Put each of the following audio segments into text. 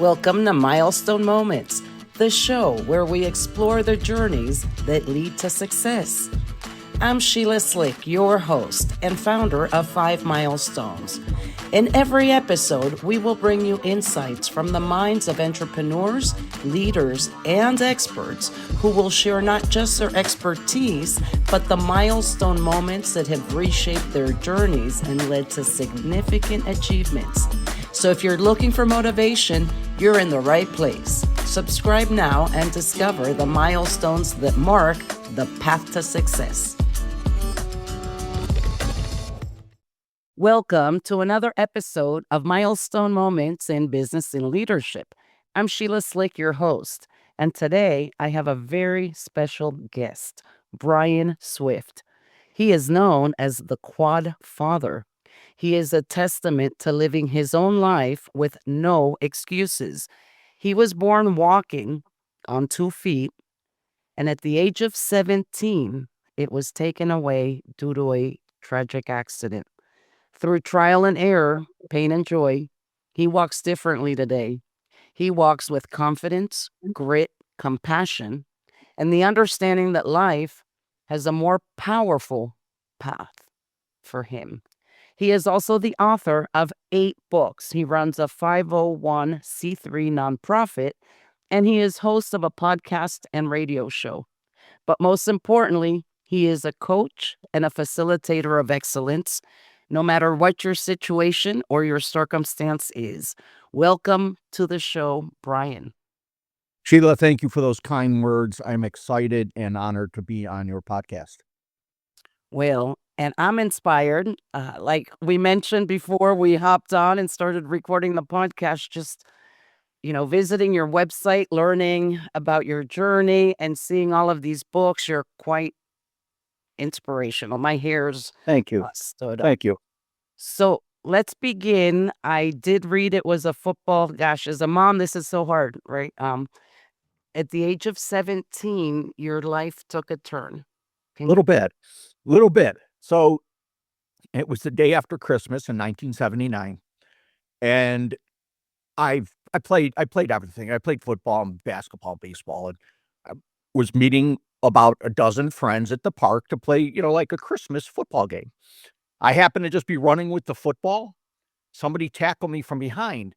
Welcome to Milestone Moments, the show where we explore the journeys that lead to success. I'm Sheila Slick, your host and founder of 5 Milestones. In every episode, we will bring you insights from the minds of entrepreneurs, leaders, and experts who will share not just their expertise, but the milestone moments that have reshaped their journeys and led to significant achievements. So if you're looking for motivation, you're in the right place. Subscribe now and discover the milestones that mark the path to success. Welcome to another episode of Milestone Moments in Business and Leadership. I'm Sheila Slick, your host, and today I have a very special guest, Brian Swift. He is known as the Quad Father. He is a testament to living his own life with no excuses. He was born walking on 2 feet, and at the age of 17, it was taken away due to a tragic accident. Through trial and error, pain and joy, he walks differently today. He walks with confidence, grit, compassion, and the understanding that life has a more powerful path for him. He is also the author of 8 books. He runs a 501c3 nonprofit, and he is host of a podcast and radio show. But most importantly, he is a coach and a facilitator of excellence, no matter what your situation or your circumstance is. Welcome to the show, Brian. Sheila, thank you for those kind words. I'm excited and honored to be on your podcast. Well, and I'm inspired. Like we mentioned before, we hopped on and started recording the podcast, just, visiting your website, learning about your journey, and seeing all of these books. You're quite inspirational. My hair's Thank you. stood up. Thank you. So let's begin. I did read it was a football. Gosh, as a mom, this is so hard, right? At the age of 17, your life took a turn. Little bit. So it was the day after Christmas in 1979, and I played everything. I played football, basketball, baseball, and I was meeting about a dozen friends at the park to play, like a Christmas football game. I happened to just be running with the football. Somebody tackled me from behind.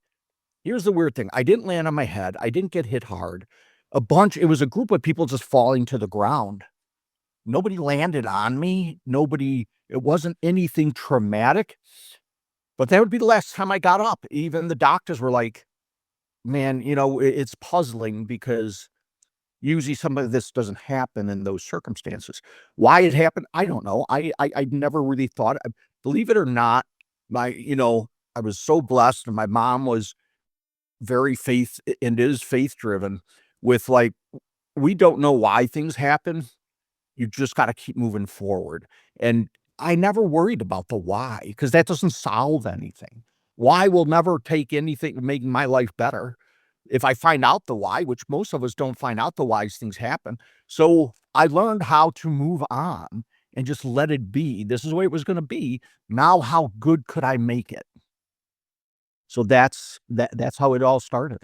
Here's the weird thing. I didn't land on my head. I didn't get hit hard. It was a group of people just falling to the ground. Nobody landed on me. It wasn't anything traumatic, but that would be the last time I got up. Even the doctors were like, man, it's puzzling because usually some of this doesn't happen in those circumstances. Why it happened, I don't know. I never really thought, believe it or not, I was so blessed, and my mom was very faith and is faith driven with like, we don't know why things happen. You just got to keep moving forward. And I never worried about the why, because that doesn't solve anything. Why will never take anything to make my life better. If I find out the why, which most of us don't find out the why things happen. So I learned how to move on and just let it be. This is the way it was going to be. Now, how good could I make it? So that's how it all started.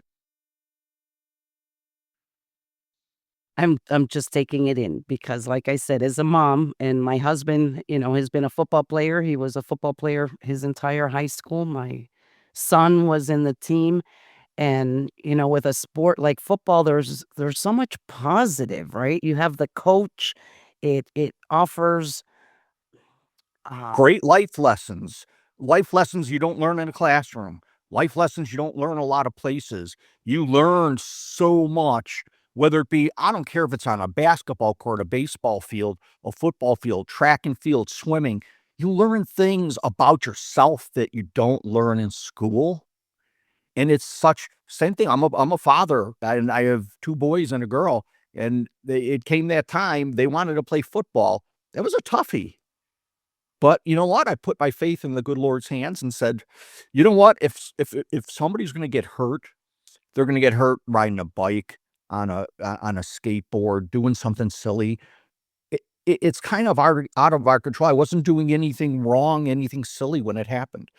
I'm just taking it in because, like I said, as a mom, and my husband, has been a football player. He was a football player his entire high school. My son was in the team, and with a sport like football, there's so much positive, right? You have the coach. It offers Great life lessons you don't learn in a classroom, life lessons you don't learn a lot of places. You learn so much, whether it be, I don't care if it's on a basketball court, a baseball field, a football field, track and field, swimming. You learn things about yourself that you don't learn in school. And it's such same thing. I'm a father, and I have 2 boys and a girl, and it came that time they wanted to play football. That was a toughie. But you know what? I put my faith in the good Lord's hands and said, you know what? If somebody's going to get hurt, they're going to get hurt riding a bike, on a skateboard, doing something silly. It's kind of out of our control. I wasn't doing anything wrong, anything silly when it happened.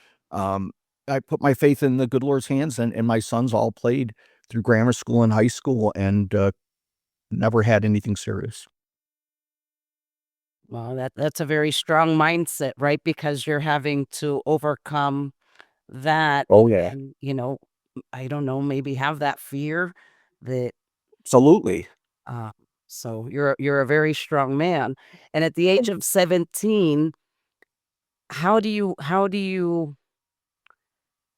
I put my faith in the good Lord's hands, and my sons all played through grammar school and high school and, never had anything serious. Well, that's a very strong mindset, right? Because you're having to overcome that Oh, yeah. and, I don't know, maybe have that fear that Absolutely. uh so you're a very strong man. And at the age of 17, how do you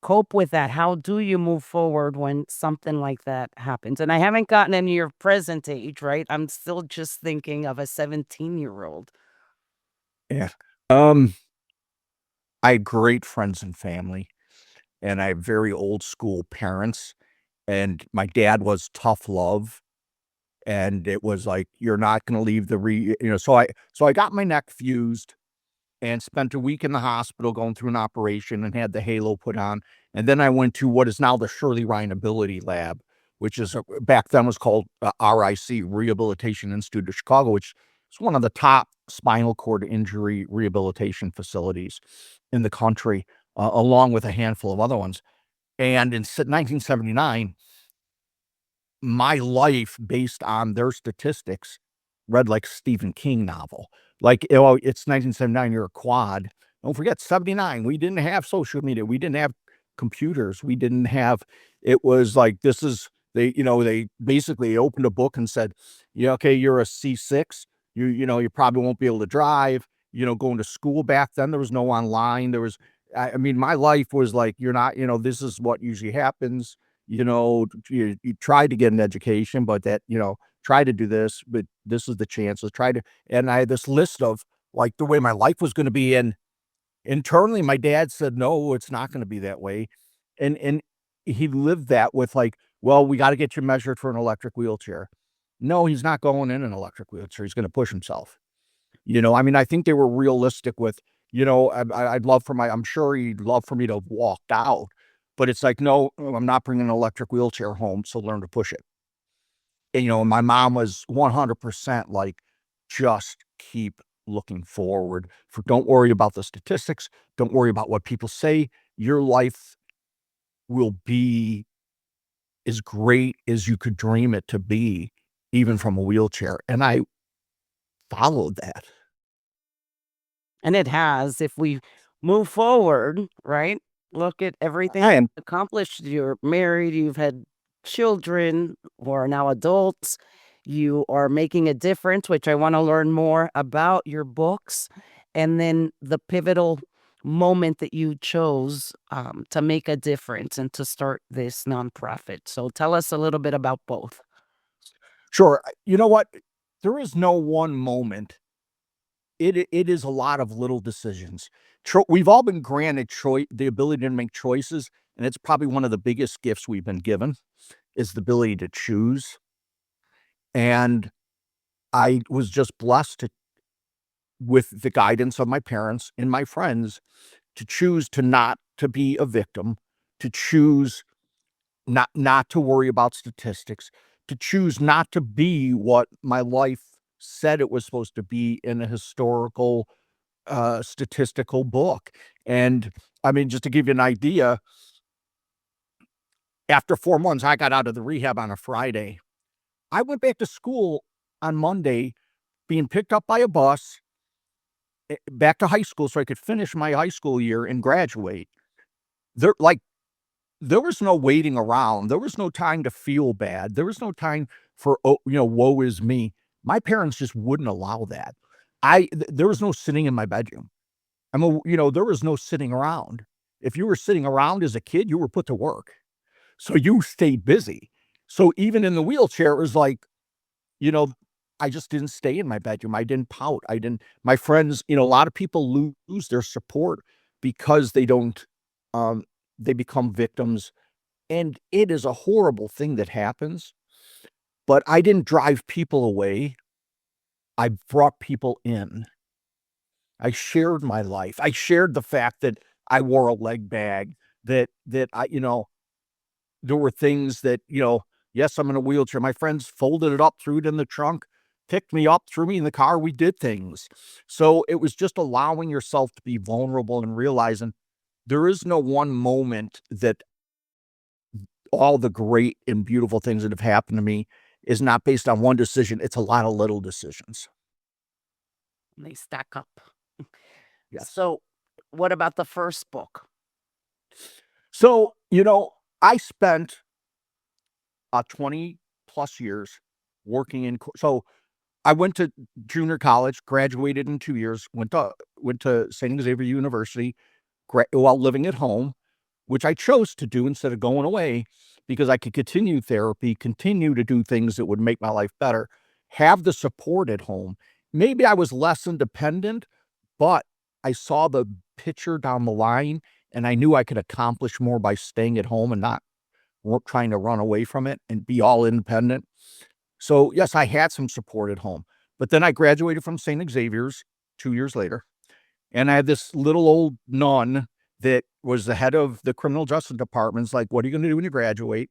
cope with that? How do you move forward when something like that happens? And I haven't gotten into your present age, right? I'm still just thinking of a 17-year-old. Yeah. I had great friends and family, and I have very old school parents, and my dad was tough love, and it was like, "You're not gonna leave the so I got my neck fused and spent a week in the hospital going through an operation and had the halo put on, and then I went to what is now the Shirley Ryan Ability Lab, which is, back then was called, RIC, Rehabilitation Institute of Chicago, which is one of the top spinal cord injury rehabilitation facilities in the country, along with a handful of other ones, and in 1979 my life based on their statistics read like a Stephen King novel. Like, it's 1979, you're a quad. Don't forget, 79, we didn't have social media, we didn't have computers, we didn't have it was like, this is they basically opened a book and said, "Yeah, okay, you're a C6, you probably won't be able to drive." Going to school back then, there was no online, I mean, my life was like, "You're not," "This is what usually happens." You try to get an education, but try to do this, but this is the chances. Try to, and I had this list of like the way my life was going to be. And internally, my dad said, no, it's not going to be that way. And he lived that with like, well, we got to get you measured for an electric wheelchair. No, he's not going in an electric wheelchair. He's going to push himself. I mean, I think they were realistic with, I'd love for I'm sure he'd love for me to have walked out, but it's like, no, I'm not bringing an electric wheelchair home, so learn to push it. And, my mom was 100% like, just keep looking forward. Don't worry about the statistics. Don't worry about what people say. Your life will be as great as you could dream it to be, even from a wheelchair. And I followed that. And it has. If we move forward, right? Look at everything And accomplished. You're married, you've had children who are now adults. You are making a difference, which I want to learn more about your books. And then the pivotal moment that you chose to make a difference and to start this nonprofit. So tell us a little bit about both. sure, you know what? There is no one moment. It is a lot of little decisions. We've all been granted the ability to make choices, and it's probably one of the biggest gifts we've been given is the ability to choose. And I was just blessed with the guidance of my parents and my friends to choose to not to be a victim, to choose not to worry about statistics, to choose not to be what my life said it was supposed to be in a historical statistical book. And I mean, just to give you an idea, after 4 months, I got out of the rehab on a Friday. I went back to school on Monday, being picked up by a bus, back to high school so I could finish my high school year and graduate. There like, there was no waiting around. There was no time to feel bad. There was no time for, "Oh, woe is me." My parents just wouldn't allow that. There was no sitting in my bedroom. There was no sitting around. If you were sitting around as a kid, you were put to work. So you stayed busy. So even in the wheelchair, it was like, you know, I just didn't stay in my bedroom. I didn't pout. I didn't My friends, a lot of people lose their support because they don't, um, they become victims, and it is a horrible thing that happens, but I didn't drive people away. I brought people in. I shared my life. I shared the fact that I wore a leg bag, that there were things that, yes, I'm in a wheelchair. My friends folded it up, threw it in the trunk, picked me up, threw me in the car. We did things. So it was just allowing yourself to be vulnerable and realizing there is no one moment that all the great and beautiful things that have happened to me is not based on one decision. It's a lot of little decisions. They stack up. Yes. So, what about the first book? So, I spent 20 plus years working so I went to junior college, graduated in 2 years, went to St. Xavier University, while living at home, which I chose to do instead of going away because I could continue therapy, continue to do things that would make my life better, have the support at home. Maybe I was less independent, but I saw the picture down the line and I knew I could accomplish more by staying at home and not trying to run away from it and be all independent. So, yes, I had some support at home. But then I graduated from St. Xavier's 2 years later, and I had this little old nun that was the head of the criminal justice department's like, "What are you gonna do when you graduate?"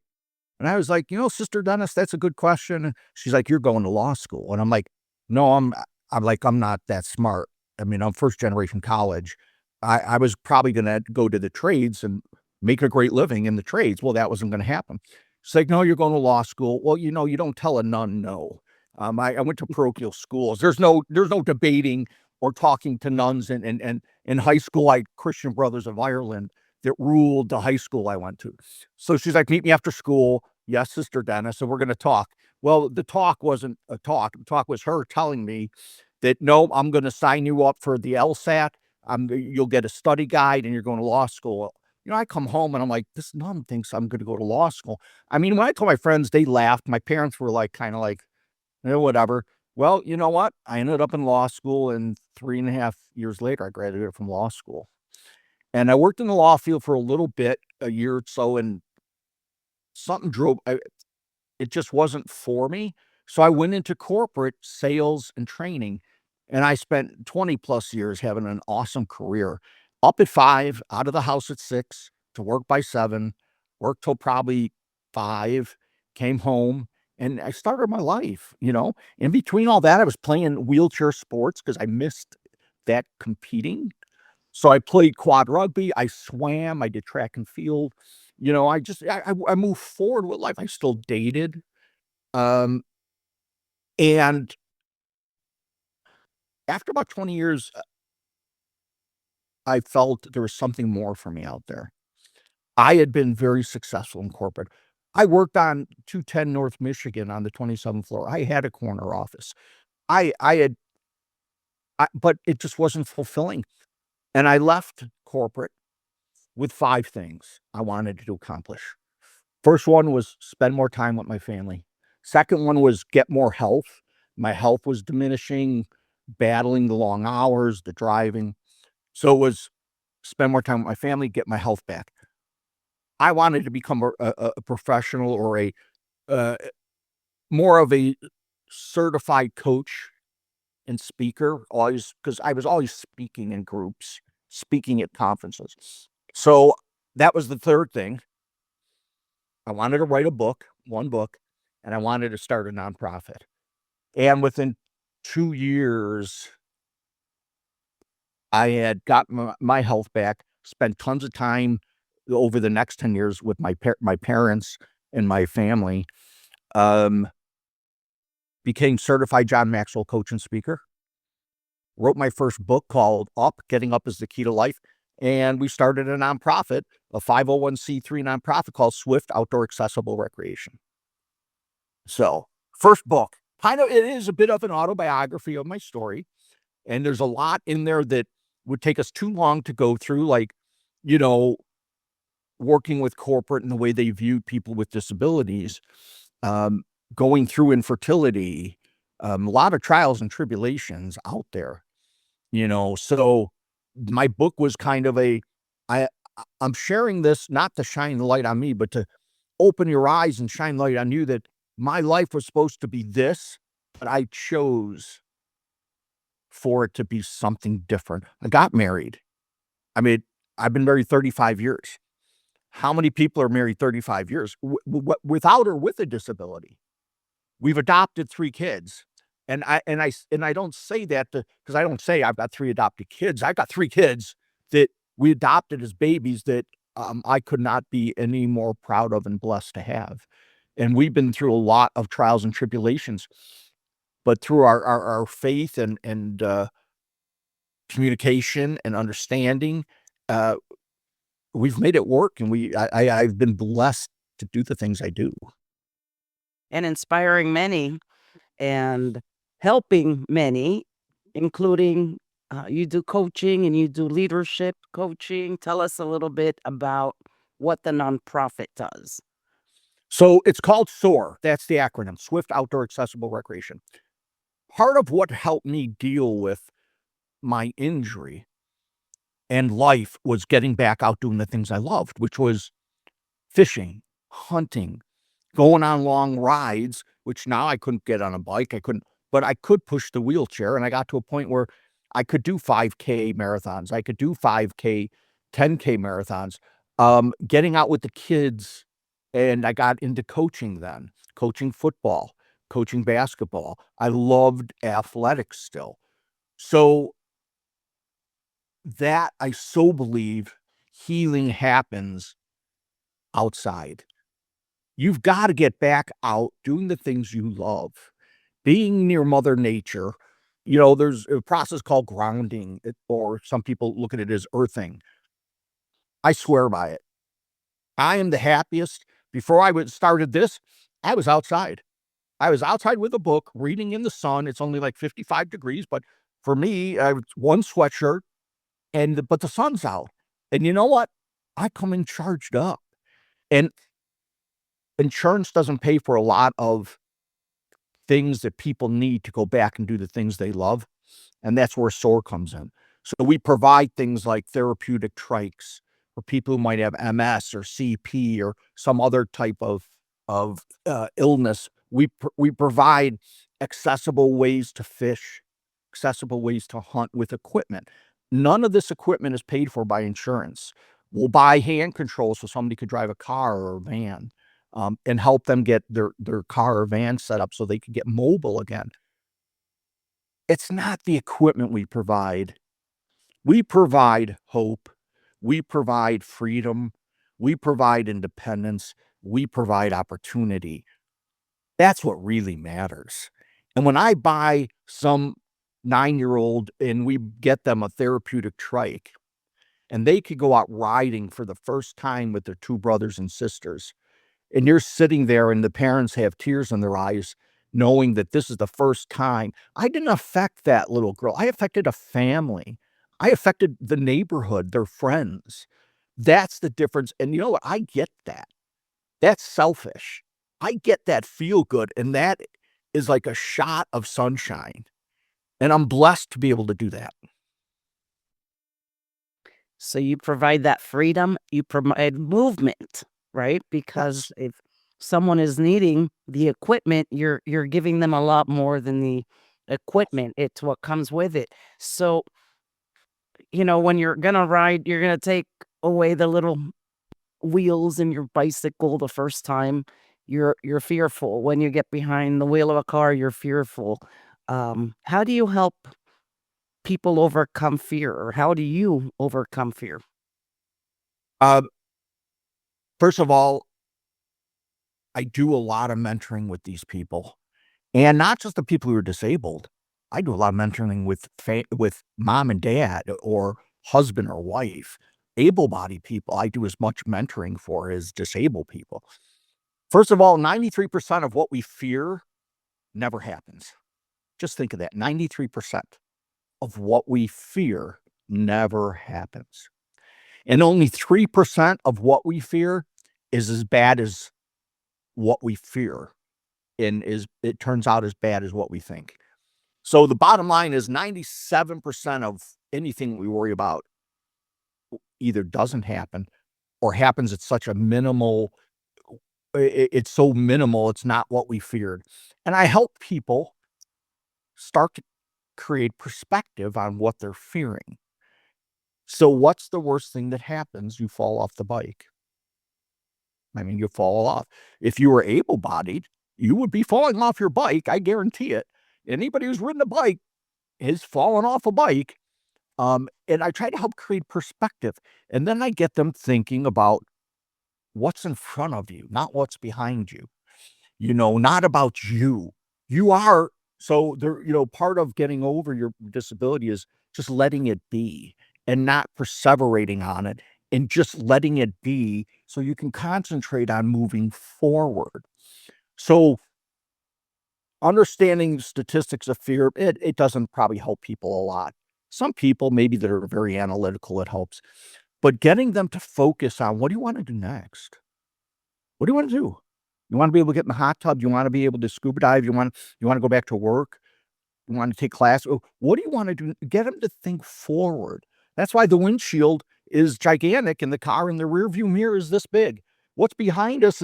And I was like, Sister Dennis, that's a good question." She's like, "You're going to law school." And I'm like, "No, I'm like, I'm not that smart. I mean, I'm first generation college. I was probably gonna go to the trades and make a great living in the trades." Well, that wasn't gonna happen. She's like, "No, you're going to law school." Well, you don't tell a nun no. I went to parochial schools. There's no debating or talking to nuns and in high school, I Christian Brothers of Ireland that ruled the high school I went to. So she's like, "Meet me after school." "Yes, Sister Dennis, and we're gonna talk." Well, the talk wasn't a talk. The talk was her telling me that, "No, I'm gonna sign you up for the LSAT. You'll get a study guide and you're going to law school." I come home and I'm like, "This nun thinks I'm gonna go to law school." I mean, when I told my friends, they laughed. My parents were like, kinda like, whatever." Well, you know what? I ended up in law school, and 3.5 years later, I graduated from law school. And I worked in the law field for a little bit, a year or so, and something it just wasn't for me. So I went into corporate sales and training, and I spent 20 plus years having an awesome career. Up at 5, out of the house at 6, to work by 7, worked till probably 5, came home, and I started my life. In between all that, I was playing wheelchair sports because I missed that competing. So I played quad rugby, I swam, I did track and field. I moved forward with life. I still dated, um, and after about 20 years, I felt there was something more for me out there. I had been very successful in corporate. I worked on 210 North Michigan on the 27th floor. I had a corner office. I had but it just wasn't fulfilling, and I left corporate with 5 things I wanted to accomplish. First one was spend more time with my family. Second one was get more health. My health was diminishing, battling the long hours, the driving. So it was spend more time with my family, get my health back. I wanted to become a professional or a uh, more of a certified coach and speaker, always because I was always speaking in groups, speaking at conferences. So that was the third thing. I wanted to write a book, one book, and I wanted to start a nonprofit. And within 2 years, I had gotten my health back, spent tons of time over the next 10 years with my parents and my family, um, became certified John Maxwell coach and speaker, wrote my first book called Up, Getting Up is the Key to Life, and we started a nonprofit, a 501(c)(3) nonprofit called Swift Outdoor Accessible Recreation. So, first book, kind of it is a bit of an autobiography of my story, and there's a lot in there that would take us too long to go through, like, you know, working with corporate and the way they viewed people with disabilities, um, going through infertility, a lot of trials and tribulations out there. So my book was kind of I I'm sharing this not to shine the light on me, but to open your eyes and shine light on you that my life was supposed to be this, but I chose for it to be something different. I got married. I mean, I've been married 35 years. How many people are married 35 years without or with a disability? We've adopted 3 kids. And I don't say that because I don't say I've got 3 adopted kids. I've got 3 kids that we adopted as babies that I could not be any more proud of and blessed to have. And we've been through a lot of trials and tribulations, but through our faith and communication and understanding, uh, we've made it work, and I've been blessed to do the things I do. and inspiring many and helping many, including you do coaching and you do leadership coaching. Tell us a little bit about what the nonprofit does. So it's called SOAR. That's the acronym, Swift Outdoor Accessible Recreation. Part of what helped me deal with my injury and life was getting back out doing the things I loved, which was fishing, hunting, going on long rides, which now I couldn't get on a bike. I couldn't, but I could push the wheelchair. And I got to a point where I could do 5K marathons. I could do 5K, 10K marathons. Getting out with the kids. And I got into coaching then, coaching football, coaching basketball. I loved athletics still. So that I so believe healing happens outside. You've got to get back out doing the things you love, being near Mother Nature. You know, there's a process called grounding, or some people look at it as earthing. I swear by it. I am the happiest. Before I started this, I was outside. I was outside with a book, reading in the sun. It's only like 55 degrees, but for me, one sweatshirt, but the sun's out. And you know what? I come in charged up. And insurance doesn't pay for a lot of things that people need to go back and do the things they love, and that's where SOAR comes in. So we provide things like therapeutic trikes for people who might have MS or CP or some other type of illness. We provide accessible ways to fish, accessible ways to hunt with equipment. None of this equipment is paid for by insurance. We'll buy hand controls so somebody could drive a car or a van, and help them get their car or van set up so they can get mobile again. It's not the equipment we provide. We provide hope. We provide freedom. We provide independence. We provide opportunity. That's what really matters. And when I buy some 9-year-old and we get them a therapeutic trike and they could go out riding for the first time with their two brothers and sisters, and you're sitting there and the parents have tears in their eyes knowing that this is the first time. I didn't affect that little girl. I affected a family. I affected the neighborhood, their friends. That's the difference. And you know what? I get that. That's selfish. I get that feel good. And that is like a shot of sunshine. And I'm blessed to be able to do that. So you provide that freedom, you provide movement, right? Because Yes. if someone is needing the equipment, you're giving them a lot more than the equipment. It's what comes with it. So, when you're gonna ride, you're gonna take away the little wheels in your bicycle the first time. You're fearful. When you get behind the wheel of a car, you're fearful. How do you help people overcome fear, or how do you overcome fear? Um, First of all, I do a lot of mentoring with these people. And not just the people who are disabled. I do a lot of mentoring with mom and dad or husband or wife, able-bodied people. I do as much mentoring for as disabled people. First of all, 93% of what we fear never happens. Just think of that, 93% of what we fear never happens. And only 3% of what we fear is as bad as what we fear, and it turns out as bad as what we think. So the bottom line is 97% of anything we worry about either doesn't happen or happens at such a minimal, it's so minimal, it's not what we feared. And I help people start to create perspective on what they're fearing. So what's the worst thing that happens? You fall off the bike. I mean, you fall off. If you were able-bodied, you would be falling off your bike, I guarantee it. Anybody who's ridden a bike has fallen off a bike. And I try to help create perspective. And then I get them thinking about what's in front of you, not what's behind you, not about you. You are so there, part of getting over your disability is just letting it be and not perseverating on it and just letting it be so you can concentrate on moving forward. So understanding statistics of fear, it doesn't probably help people a lot. Some people, maybe that are very analytical, it helps. But getting them to focus on what do you want to do next? What do you want to do? You want to be able to get in the hot tub? You want to be able to scuba dive? You want to go back to work? You want to take class? What do you want to do? Get them to think forward. That's why the windshield is gigantic and the car in the rearview mirror is this big. What's behind us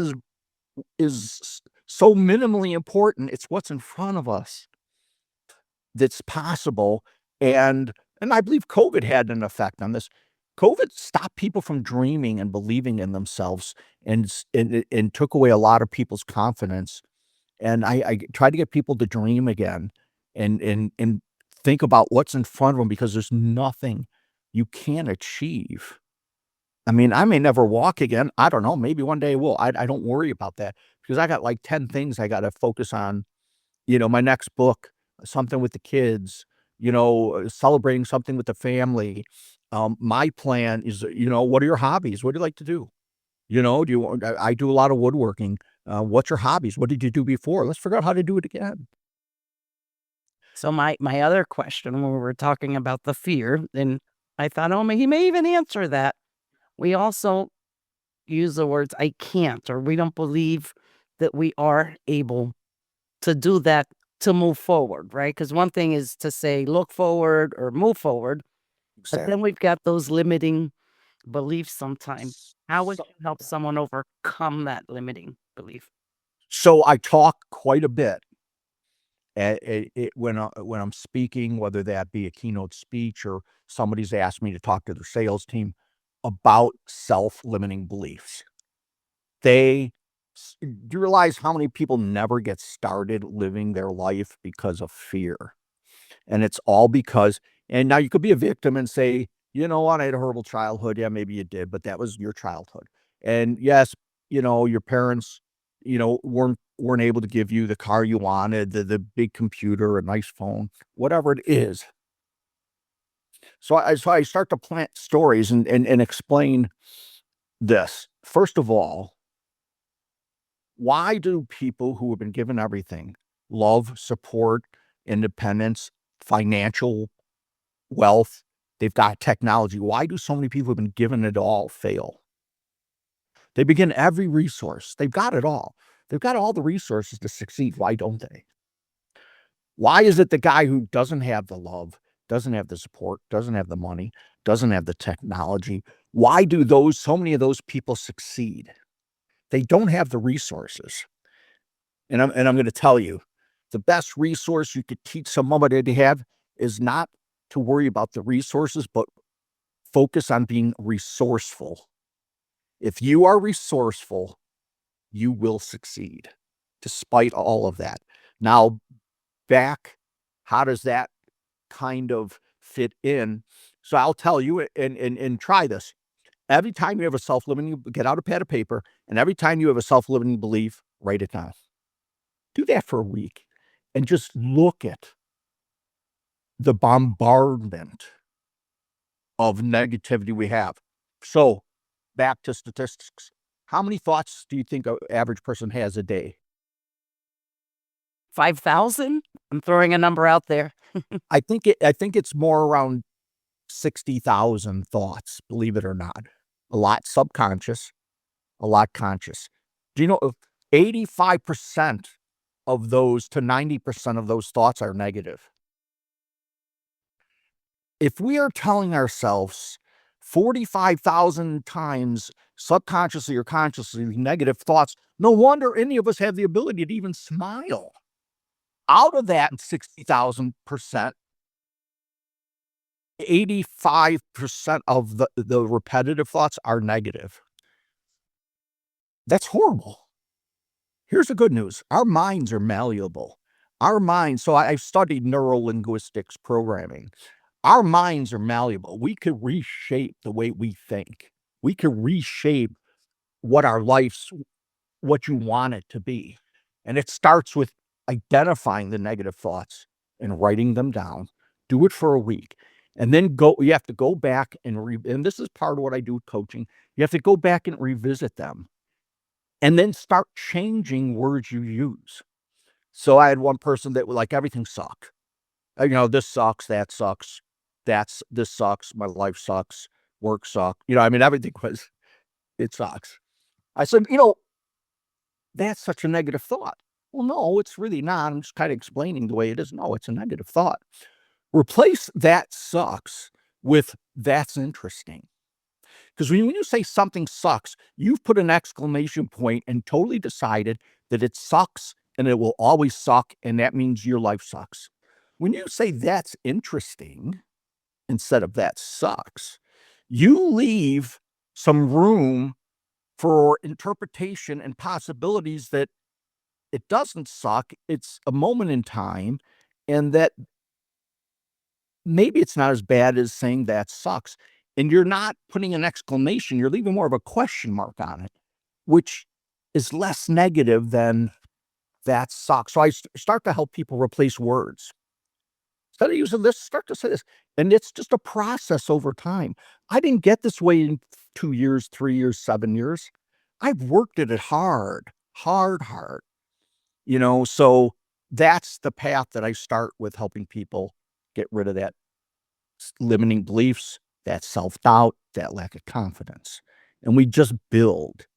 is so minimally important. It's what's in front of us that's possible. And I believe COVID had an effect on this. COVID stopped people from dreaming and believing in themselves and took away a lot of people's confidence. And I try to get people to dream again and think about what's in front of them because there's nothing you can't achieve. I mean, I may never walk again. I don't know. Maybe one day I will. I don't worry about that because I got like 10 things I got to focus on. My next book, something with the kids, celebrating something with the family. My plan is, what are your hobbies? What do you like to do? Do you I do a lot of woodworking. What's your hobbies? What did you do before? Let's figure out how to do it again. So my other question when we were talking about the fear, and I thought, oh, he may even answer that. We also use the words "I can't" or "we don't believe that we are able to do that to move forward," right? Because one thing is to say look forward or move forward, but then Exactly. we've got those limiting beliefs sometimes. How would So, you help someone overcome that limiting belief? so I talk quite a bit when I'm speaking, whether that be a keynote speech or somebody's asked me to talk to their sales team about self-limiting beliefs. They do you realize how many people never get started living their life because of fear? And it's all because and now you could be a victim and say, "You know what? I had a horrible childhood." Yeah, maybe you did, but that was your childhood. And yes, your parents, weren't able to give you the car you wanted, the big computer, a nice phone, whatever it is. So I start to plant stories and explain this. First of all, why do people who have been given everything, love, support, independence, financial wealth, they've got technology. Why do so many people who've been given it all fail? They begin every resource. They've got it all. They've got all the resources to succeed. Why don't they? Why is it the guy who doesn't have the love, doesn't have the support, doesn't have the money, doesn't have the technology? Why do so many of those people succeed? They don't have the resources. And I'm going to tell you, the best resource you could teach somebody to have is not to worry about the resources, but focus on being resourceful. If you are resourceful, you will succeed despite all of that. Now, back, how does that kind of fit in? So I'll tell you and try this. Every time you have a self-limiting, get out a pad of paper, and every time you have a self-limiting belief, write it down. Do that for a week and just look at the bombardment of negativity we have. So, back to statistics. How many thoughts do you think an average person has a day? 5,000? I'm throwing a number out there. I think it's more around 60,000 thoughts, believe it or not. A lot subconscious, a lot conscious. Do you know 85% of those to 90% of those thoughts are negative? If we are telling ourselves 45,000 times subconsciously or consciously negative thoughts, no wonder any of us have the ability to even smile. Out of that 60,000%, 85% of the repetitive thoughts are negative. That's horrible. Here's the good news. Our minds are malleable. Our minds, so I've studied neurolinguistics programming. our minds are malleable. We could reshape the way we think. We could reshape what our life's what you want it to be. And it starts with identifying the negative thoughts and writing them down. Do it for a week. And then you have to go back and this is part of what I do with coaching. You have to go back and revisit them and then start changing words you use. So I had one person that would like everything sucked. This sucks, that sucks, this sucks, my life sucks, work sucks. I mean, everything was, it sucks. I said, that's such a negative thought. Well, no, it's really not. I'm just kind of explaining the way it is. No, it's a negative thought. Replace that sucks with that's interesting. Because when you say something sucks, you've put an exclamation point and totally decided that it sucks and it will always suck. And that means your life sucks. When you say that's interesting instead of that sucks, you leave some room for interpretation and possibilities that it doesn't suck. It's a moment in time, and that maybe it's not as bad as saying that sucks. And you're not putting an exclamation, you're leaving more of a question mark on it, which is less negative than that sucks. So I start to help people replace words. Instead of using this, start to say this. And it's just a process over time. I didn't get this way in 2 years, 3 years, 7 years. I've worked at it hard, hard, hard. So that's the path that I start with, helping people get rid of that limiting beliefs, that self-doubt, that lack of confidence. And we just build.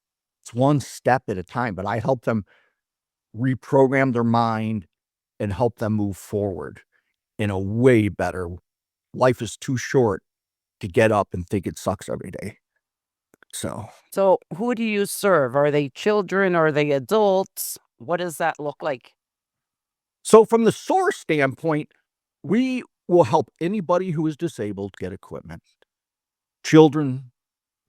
It's one step at a time, but I help them reprogram their mind and help them move forward in a way better. Life is too short to get up and think it sucks every day. So So, who do you serve? Are they children? Are they adults? What does that look like? so from the source standpoint, we will help anybody who is disabled get equipment. Children,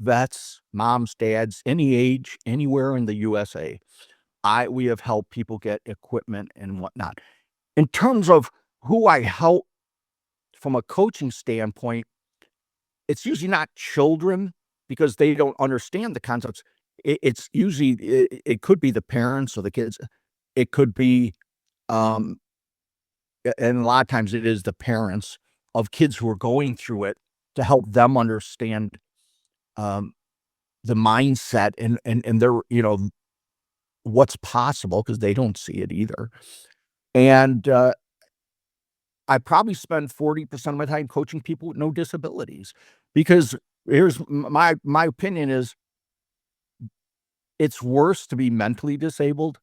vets, moms, dads, any age, anywhere in the USA. We have helped people get equipment and whatnot. In terms of who I help from a coaching standpoint, it's usually not children because they don't understand the concepts. It's usually, it could be the parents or the kids. It could be, um, and a lot of times it is the parents of kids who are going through it, to help them understand um, the mindset and their, what's possible, because they don't see it either. And I probably spend 40% of my time coaching people with no disabilities, because here's my opinion is it's worse to be mentally disabled,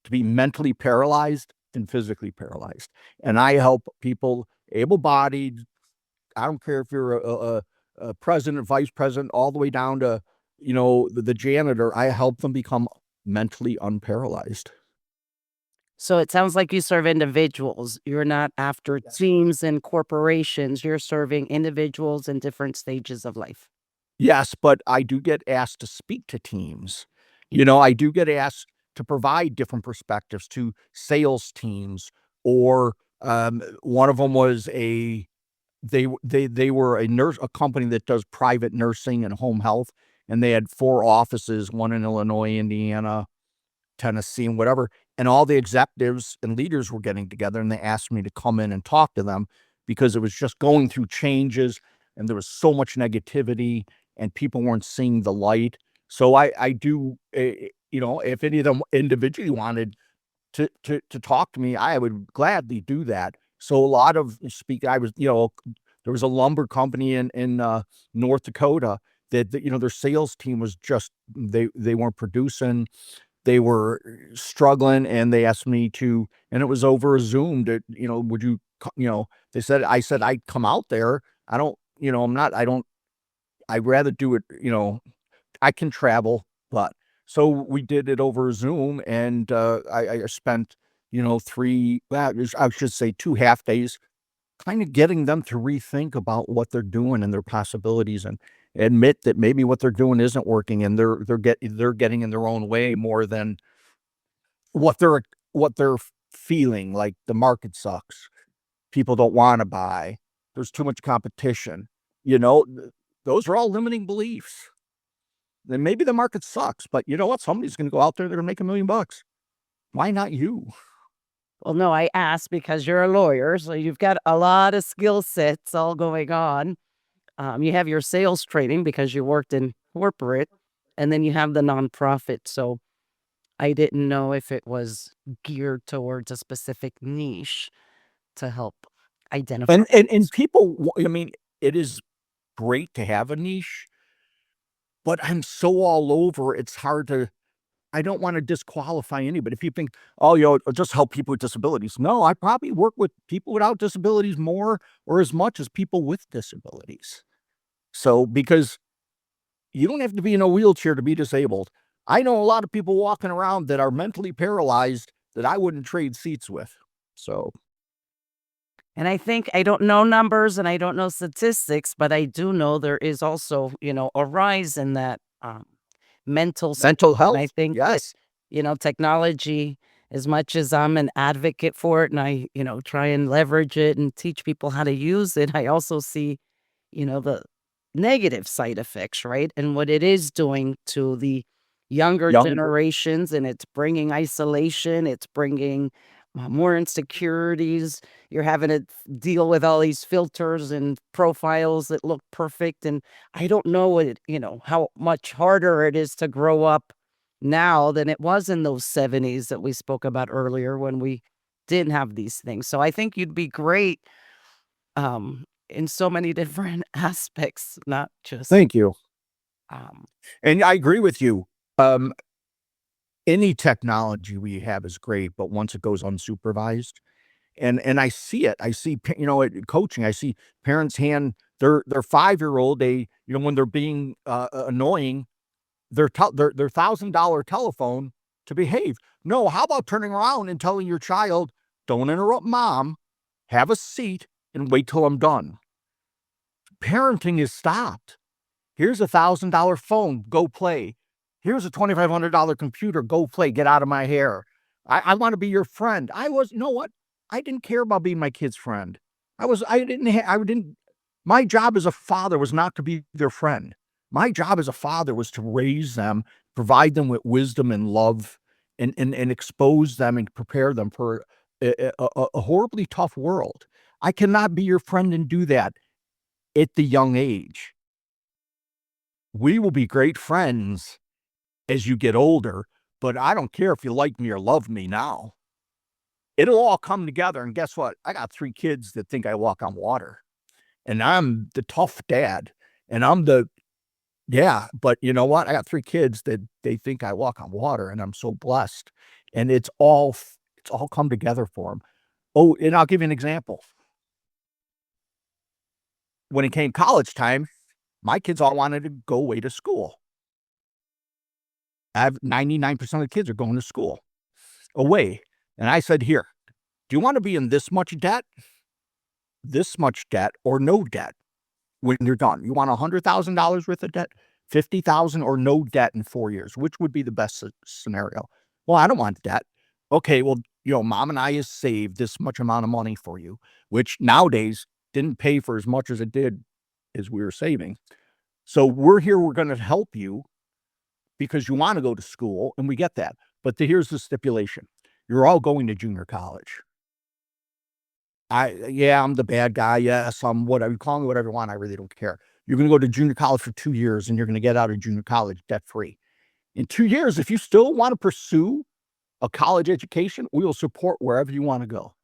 to be mentally paralyzed than physically paralyzed. And I help people, able-bodied. I don't care if you're a president, vice president, all the way down to, the janitor. I help them become mentally unparalyzed. So, it sounds like you serve individuals. You're not after Yes. teams and corporations. You're serving individuals in different stages of life. Yes, but I do get asked to speak to teams. I do get asked to provide different perspectives to sales teams, or one of them was they were a company that does private nursing and home health, and they had 4 offices, one in Illinois, Indiana, Tennessee, and whatever. And all the executives and leaders were getting together, and they asked me to come in and talk to them, because it was just going through changes and there was so much negativity and people weren't seeing the light. So I do, if any of them individually wanted to talk to me, I would gladly do that. So a lot of I was, there was a lumber company in North Dakota that their sales team was just, they weren't producing, they were struggling, and they asked me to, and it was over a Zoom, to, would you, they said, I said, I'd come out there. I don't, I'm not, I don't, I'd rather do it, I can travel, but so we did it over Zoom, and I spent, 3, well, I should say 2 half days, kind of getting them to rethink about what they're doing and their possibilities, and admit that maybe what they're doing isn't working, and they're getting in their own way more than what they're feeling, like the market sucks. People don't wanna buy. There's too much competition. Those are all limiting beliefs. Then maybe the market sucks, but you know what? Somebody's going to go out there, they're going to make $1 million. Why not you? Well, no, I asked because you're a lawyer, so you've got a lot of skill sets all going on. You have your sales training because you worked in corporate, and then you have the nonprofit. So I didn't know if it was geared towards a specific niche to help identify. And people, I mean, it is great to have a niche, but I'm so all over, it's hard to, I don't want to disqualify anybody. If you think, oh, just help people with disabilities. No, I probably work with people without disabilities more or as much as people with disabilities. So, because you don't have to be in a wheelchair to be disabled. I know a lot of people walking around that are mentally paralyzed that I wouldn't trade seats with. So, And I think I don't know numbers and I don't know statistics, but I do know there is also, a rise in that mental s- mental and I health, think that, yes. technology, as much as I'm an advocate for it and I, try and leverage it and teach people how to use it, I also see, the negative side effects, right? And what it is doing to the younger Younger. generations, and it's bringing isolation, it's bringing more insecurities. You're having to deal with all these filters and profiles that look perfect. And I don't know how much harder it is to grow up now than it was in those 70s that we spoke about earlier when we didn't have these things. So I think you'd be great in so many different aspects, not just Thank you. um And I agree with you. Um, any technology we have is great, but once it goes unsupervised, and I see it. I see, coaching. I see parents hand their 5-year-old when they're being annoying, their $1,000 telephone to behave. No, how about turning around and telling your child, "Don't interrupt mom. Have a seat and wait till I'm done." Parenting is stopped. Here's $1,000 phone, go play. Here's a $2,500 computer, go play, get out of my hair. I want to be your friend. You know what? I didn't care about being my kid's friend. I didn't, my job as a father was not to be their friend. My job as a father was to raise them, provide them with wisdom and love, and expose them and prepare them for a horribly tough world. I cannot be your friend and do that at the young age. We will be great friends as you get older, but I don't care if you like me or love me now. It'll all come together. And guess what? I got 3 kids that think I walk on water, and I'm the tough dad. And yeah, but you know what? I got 3 kids that they think I walk on water, and I'm so blessed. And it's all come together for them. Oh, and I'll give you an example. When it came college time, my kids all wanted to go away to school. I have 99% of the kids are going to school away. And I said, here, do you want to be in this much debt, or no debt when you're done? You want $100,000 worth of debt, 50,000, or no debt in 4 years? Which would be the best scenario? Well, I don't want debt. Okay, well, mom and I has saved this much amount of money for you, which nowadays didn't pay for as much as it did as we were saving. So we're here. We're going to help you because you want to go to school, and we get that. But here's the stipulation. You're all going to junior college. Yeah, I'm the bad guy. Yes, I'm whatever. You call me whatever you want. I really don't care. You're going to go to junior college for 2 years, and you're going to get out of junior college debt free. In 2 years, if you still want to pursue a college education, we will support wherever you want to go.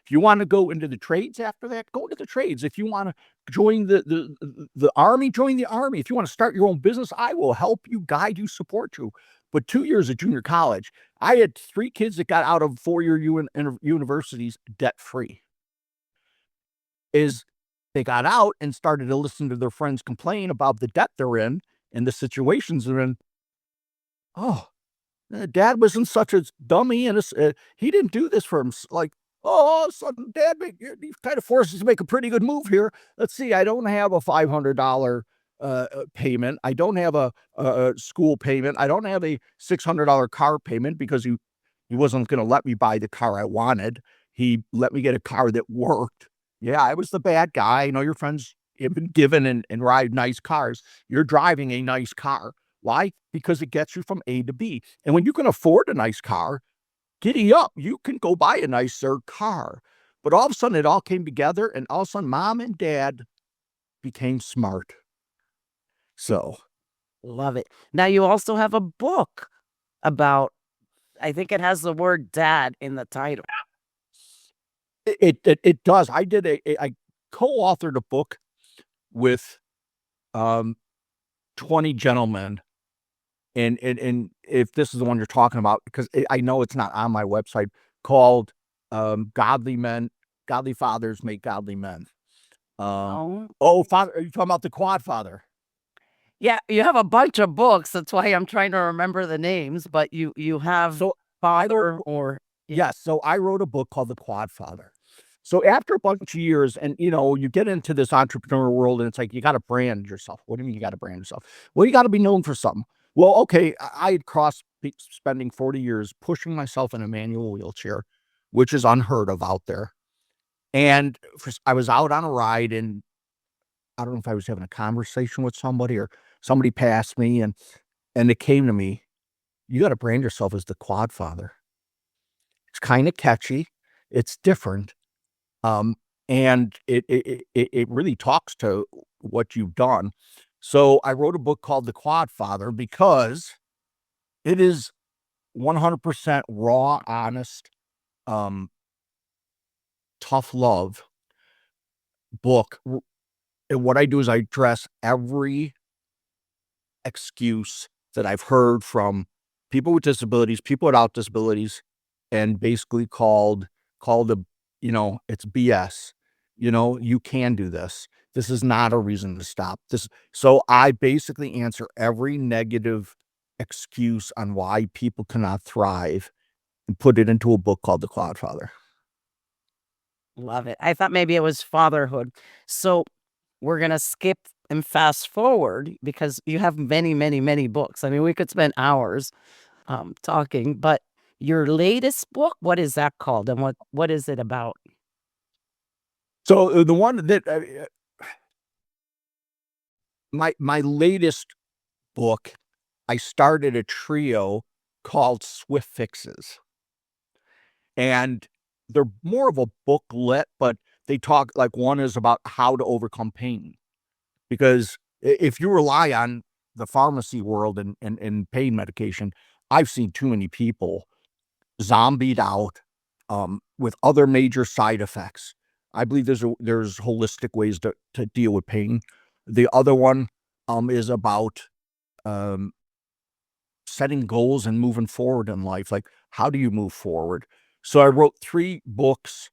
If you want to go into the trades after that, go into the trades. If you want to join the army, join the army. If you want to start your own business, I will help you, guide you, support you. But 2 years of junior college, I had 3 kids that got out of 4-year universities debt free. Is they got out and started to listen to their friends complain about the debt they're in and the situations they're in. Oh, dad wasn't such a dummy, and he didn't do this for him. Like, oh, son, dad, he kind of forces to make a pretty good move here. Let's see, I don't have a $500 payment. I don't have a school payment. I don't have a $600 car payment because he wasn't going to let me buy the car I wanted. He let me get a car that worked. Yeah, I was the bad guy. I know your friends have been given and ride nice cars. You're driving a nice car. Why? Because it gets you from A to B. And when you can afford a nice car, giddy up. You can go buy a nicer car. But all of a sudden, it all came together, and all of a sudden, mom and dad became smart. So Love it. Now you also have a book about, I think it has the word dad in the title. it does. I co-authored a book with um 20 gentlemen, and if this is the one you're talking about, because I know it's not on my website, called Godly Men, Godly Fathers Make Godly Men. Um, Oh. oh, father, are you talking about the Quad Father? Yeah, you have a bunch of books, that's why I'm trying to remember the names, but you have So I wrote father or yeah. Yes, so I wrote a book called The Quad Father. So after a bunch of years, and you get into this entrepreneur world, and it's like you got to brand yourself. What do you mean you got to brand yourself? Well, you got to be known for something. Well, okay, I had crossed spending 40 years pushing myself in a manual wheelchair, which is unheard of out there. And I was out on a ride, and I don't know if I was having a conversation with somebody or somebody passed me, and it came to me, you got to brand yourself as the Quad Father. It's kind of catchy. It's different. Um, and it really talks to what you've done. So I wrote a book called The Quad Father because it is 100% raw, honest, um, tough love book. And what I do is I address every excuse that I've heard from people with disabilities, people without disabilities, and basically called a, it's BS. You can do this. This is not a reason to stop. This So I basically answer every negative excuse on why people cannot thrive and put it into a book called The Cloudfather. Love it. I thought maybe it was fatherhood. So we're gonna skip and fast forward because you have many, many, many books. I mean, we could spend hours talking, but your latest book, what is that called, and what is it about? So the one that my latest book, I started a trio called Swift Fixes. And they're more of a booklet, but they talk like one is about how to overcome pain. Because if you rely on the pharmacy world and pain medication, I've seen too many people zombied out with other major side effects. I believe there's holistic ways to deal with pain. The other one is about um, setting goals and moving forward in life. Like, how do you move forward? So I wrote 3 books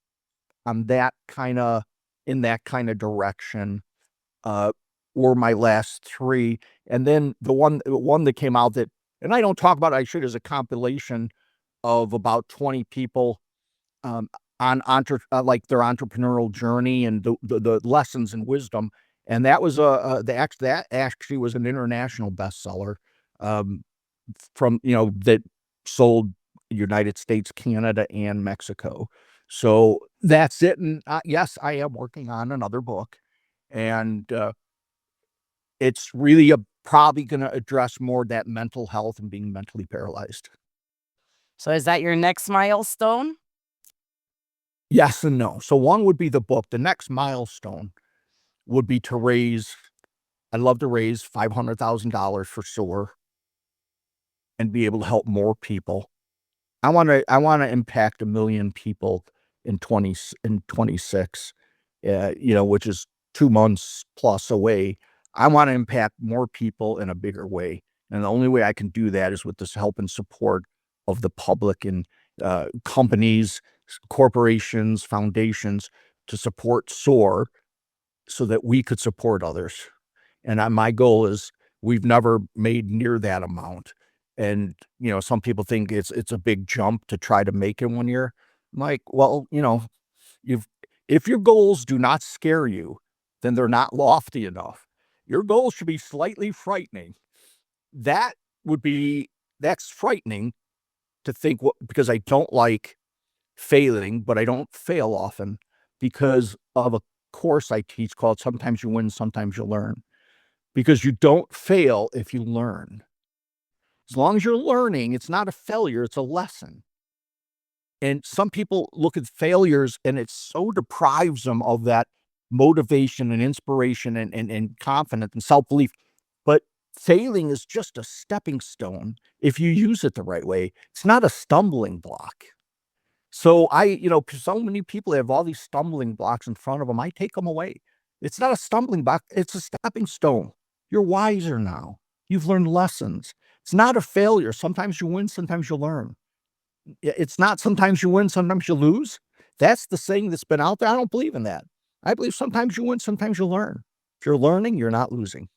on that kinda in that kinda direction, uh, were my last 3, and then the one that came out that, and I don't talk about it, I should, as a compilation of about 20 people, um, on like, their entrepreneurial journey and the lessons and wisdom, and that was, that actually was an international bestseller, um, that sold United States, Canada, and Mexico. So that's it. And yes, I am working on another book, and it's really probably going to address more that mental health and being mentally paralyzed. So is that your next milestone? Yes and no. So one would be the book. The next milestone would be to raise. I'd love to raise $500,000 for SOAR and be able to help more people. I wanna impact 1,000,000 people in 26, which is 2 months plus away. I wanna impact more people in a bigger way, and the only way I can do that is with this help and support of the public and, companies, corporations, foundations to support SOAR so that we could support others. And my goal is we've never made near that amount. And, some people think it's a big jump to try to make in 1 year. I'm like, well, you've if your goals do not scare you, then they're not lofty enough. Your goals should be slightly frightening. That would be that's frightening to think, what, because I don't like failing, but I don't fail often. because of a course I teach called Sometimes You Win, Sometimes You Learn. Because you don't fail if you learn. As long as you're learning, it's not a failure, it's a lesson. And some people look at failures and it so deprives them of that motivation and inspiration and confidence and self belief. But failing is just a stepping stone if you use it the right way. It's not a stumbling block. So so many people have all these stumbling blocks in front of them. I take them away. It's not a stumbling block, it's a stepping stone. You're wiser now. You've learned lessons. It's not a failure. Sometimes you win, sometimes you learn. It's not sometimes you win, sometimes you lose. That's the saying that's been out there. I don't believe in that. I believe sometimes you win, sometimes you learn. If you're learning, you're not losing.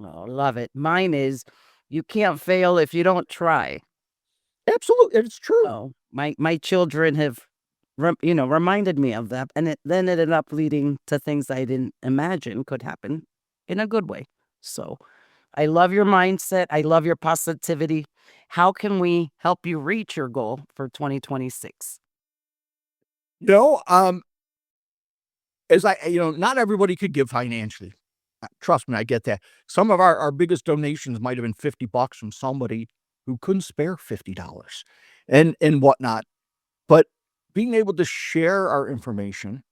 Oh, love it. Mine is you can't fail if you don't try. Absolutely, it's true. Oh, my children have, reminded me of that, and it then ended up leading to things I didn't imagine could happen in a good way. So I love your mindset. I love your positivity. How can we help you reach your goal for 2026? You know, um, as not everybody could give financially. Trust me, I get that. Some of our biggest donations might have been $50 from somebody who couldn't spare $50 and whatnot. But being able to share our information,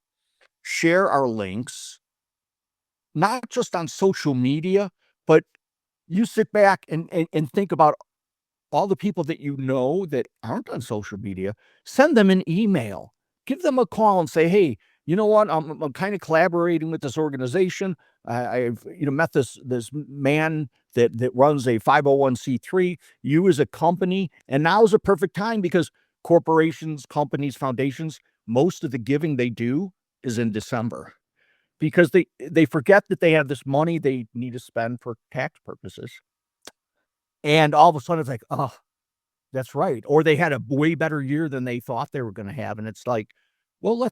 share our links, not just on social media, but you sit back and think about all the people that you know that aren't on social media, send them an email, give them a call and say, hey, you know what? I'm kind of collaborating with this organization. I've met this man that runs a 501(c)(3). You as a company, and now is a perfect time because corporations, companies, foundations, most of the giving they do is in December because they forget that they have this money they need to spend for tax purposes. And all of a sudden it's like, oh, that's right. Or they had a way better year than they thought they were gonna have, and it's like, well,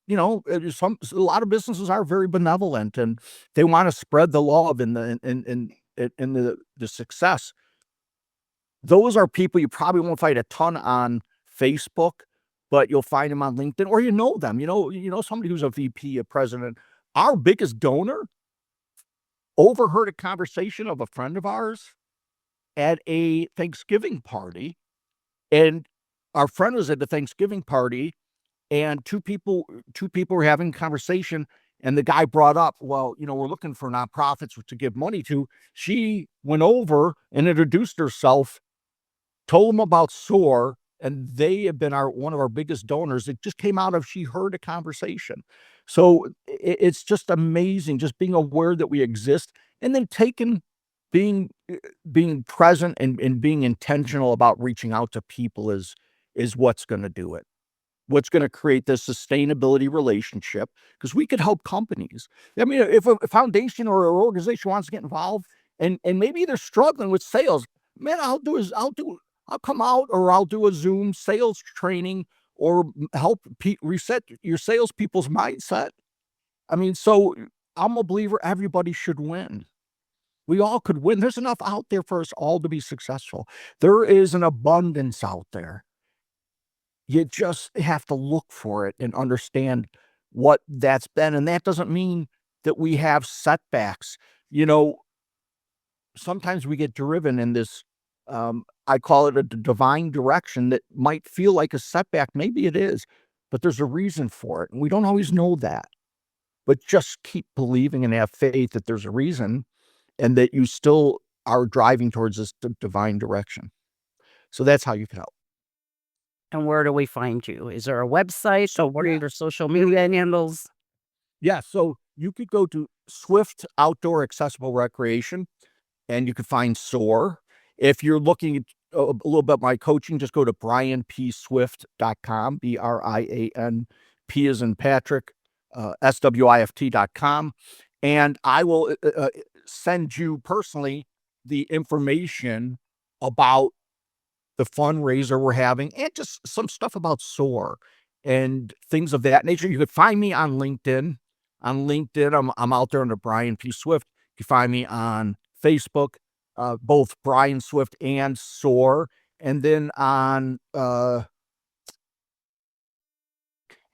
a lot of businesses are very benevolent, and they wanna spread the love and the success. Those are people you probably won't find a ton on Facebook, but you'll find them on LinkedIn, or you know them. You know somebody who's a VP, a president. Our biggest donor overheard a conversation of a friend of ours at a Thanksgiving party. And our friend was at the Thanksgiving party, and two people were having a conversation, and the guy brought up, "Well, we're looking for nonprofits to give money to." She went over and introduced herself, told them about SOAR, and they have been one of our biggest donors. It just came out of she heard a conversation. So it's just amazing, just being aware that we exist, and then being being present and being intentional about reaching out to people is what's going to do it. What's going to create this sustainability relationship because we could help companies. I mean, if a foundation or an organization wants to get involved and maybe they're struggling with sales, man, I'll come out or I'll do a Zoom sales training or help reset your salespeople's mindset. I mean, so I'm a believer everybody should win. We all could win. There's enough out there for us all to be successful. There is an abundance out there. You just have to look for it and understand what that's been. And that doesn't mean that we have setbacks. You know, sometimes we get driven in this, I call it a divine direction that might feel like a setback. Maybe it is, but there's a reason for it. And we don't always know that. But just keep believing and have faith that there's a reason and that you still are driving towards this divine direction. So that's how you can help. And where do we find you? Is there a website? So What are yeah, your social media handles? yeah. So you could go to Swift Outdoor Accessible Recreation, and you could find SOAR. If you're looking at a little bit my coaching, just go to brianpswift.com, BRIAN, P as in Patrick, SWIFT.com, and I will send you personally the information about the fundraiser we're having and just some stuff about SOAR and things of that nature. You could find me on LinkedIn. On LinkedIn, I'm out there under Brian P. Swift. You can find me on Facebook, both Brian Swift and SOAR. And then on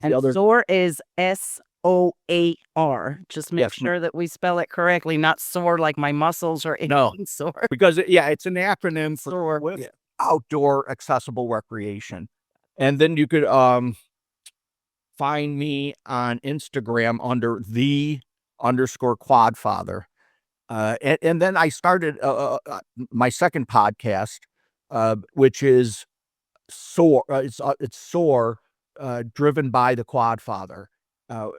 And other SOAR is SOAR. Just make yes, sure that we spell it correctly, not sore like my muscles are no, aching sore. because it's an acronym for SOAR. Swift Yeah. Outdoor Accessible Recreation. And then you could find me on Instagram under _quadfather. And then I started my second podcast, which is Soar. It's Soar, driven by the Quadfather. Uh,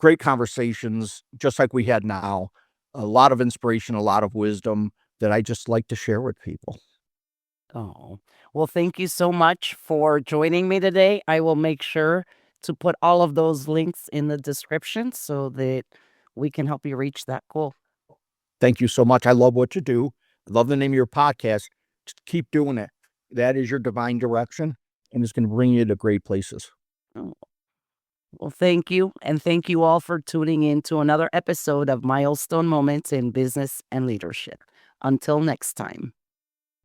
Great conversations, just like we had now. A lot of inspiration, a lot of wisdom that I just like to share with people. Oh, well, thank you so much for joining me today. I will make sure to put all of those links in the description so that we can help you reach that goal. Thank you so much. I love what you do. I love the name of your podcast. Just keep doing it. That is your divine direction, and it's going to bring you to great places. Oh, well, thank you. And thank you all for tuning in to another episode of Milestone Moments in Business and Leadership. Until next time.